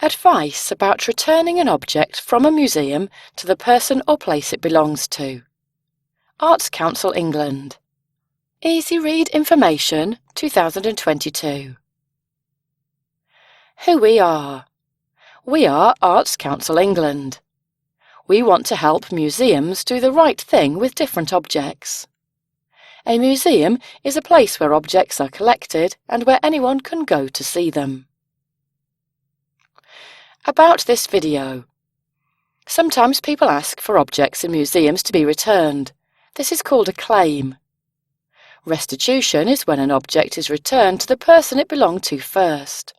Advice about returning an object from a museum to the person or place it belongs to. Arts Council England. Easy Read Information 2022. Who we are. We are Arts Council England. We want to help museums do the right thing with different objects. A museum is a place where objects are collected and where anyone can go to see them. About this video. Sometimes people ask for objects in museums to be returned. This is called a claim. Restitution is when an object is returned to the person it belonged to first.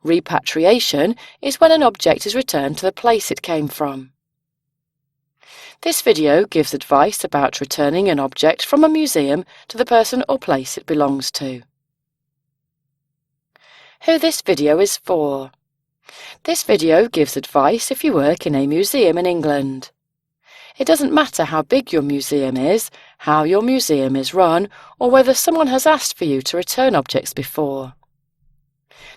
Repatriation is when an object is returned to the place it came from. This video gives advice about returning an object from a museum to the person or place it belongs to. Who this video is for. This video gives advice if you work in a museum in England. It doesn't matter how big your museum is, how your museum is run, or whether someone has asked for you to return objects before.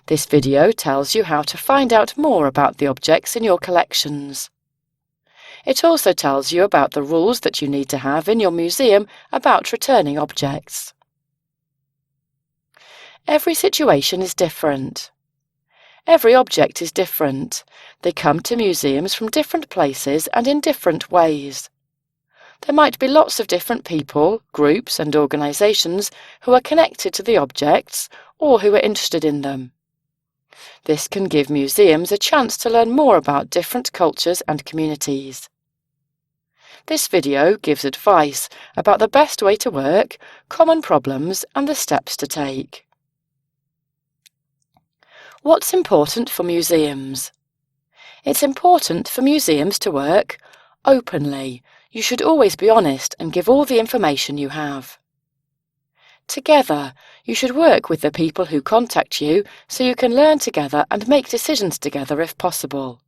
This video tells you how to find out more about the objects in your collections. It also tells you about the rules that you need to have in your museum about returning objects. Every situation is different. Every object is different. They come to museums from different places and in different ways. There might be lots of different people, groups and organisations who are connected to the objects or who are interested in them. This can give museums a chance to learn more about different cultures and communities. This video gives advice about the best way to work, common problems and the steps to take. What's important for museums? It's important for museums to work openly. You should always be honest and give all the information you have. Together, you should work with the people who contact you so you can learn together and make decisions together if possible.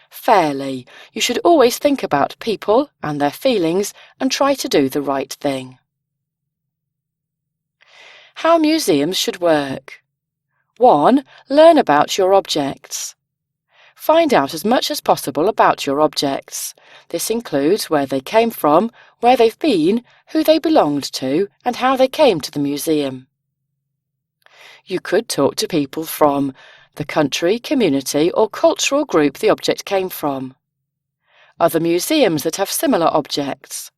Fairly, you should always think about people and their feelings and try to do the right thing. How museums should work. 1. Learn about your objects. Find out as much as possible about your objects. This includes where they came from, where they've been, who they belonged to, and how they came to the museum. You could talk to people from the country, community, or cultural group the object came from. Other museums that have similar objects.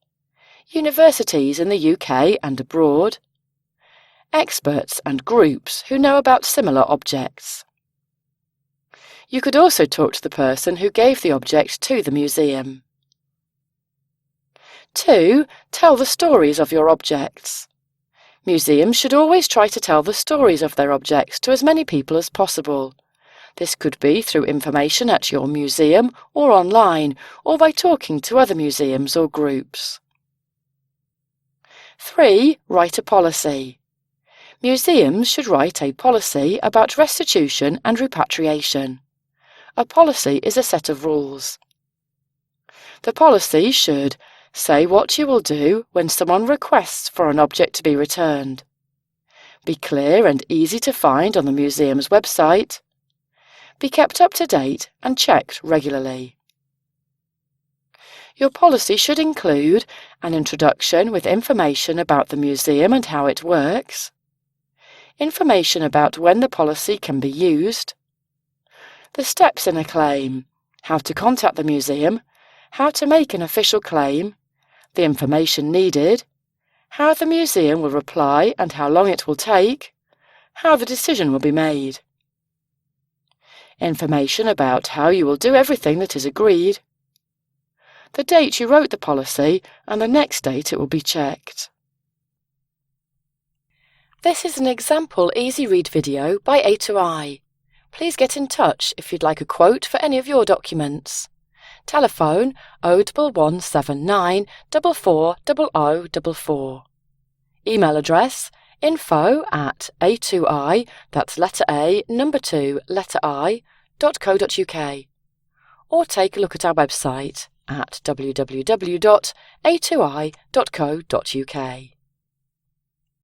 Universities in the UK and abroad. Experts and groups who know about similar objects. You could also talk to the person who gave the object to the museum. 2. Tell the stories of your objects. Museums should always try to tell the stories of their objects to as many people as possible. This could be through information at your museum or online, or by talking to other museums or groups. 3. Write a policy. Museums should write a policy about restitution and repatriation. A policy is a set of rules. The policy should say what you will do when someone requests for an object to be returned. Be clear and easy to find on the museum's website. Be kept up to date and checked regularly. Your policy should include an introduction with information about the museum and how it works, information about when the policy can be used, the steps in a claim, how to contact the museum, how to make an official claim, the information needed, how the museum will reply and how long it will take, how the decision will be made. Information about how you will do everything that is agreed, the date you wrote the policy and the next date it will be checked. This is an example Easy Read video by A2I. Please get in touch if you'd like a quote for any of your documents. Telephone 01179 440044. Email address info@a2i, that's letter A, number 2, letter I.co.uk. Or take a look at our website at www.a2i.co.uk.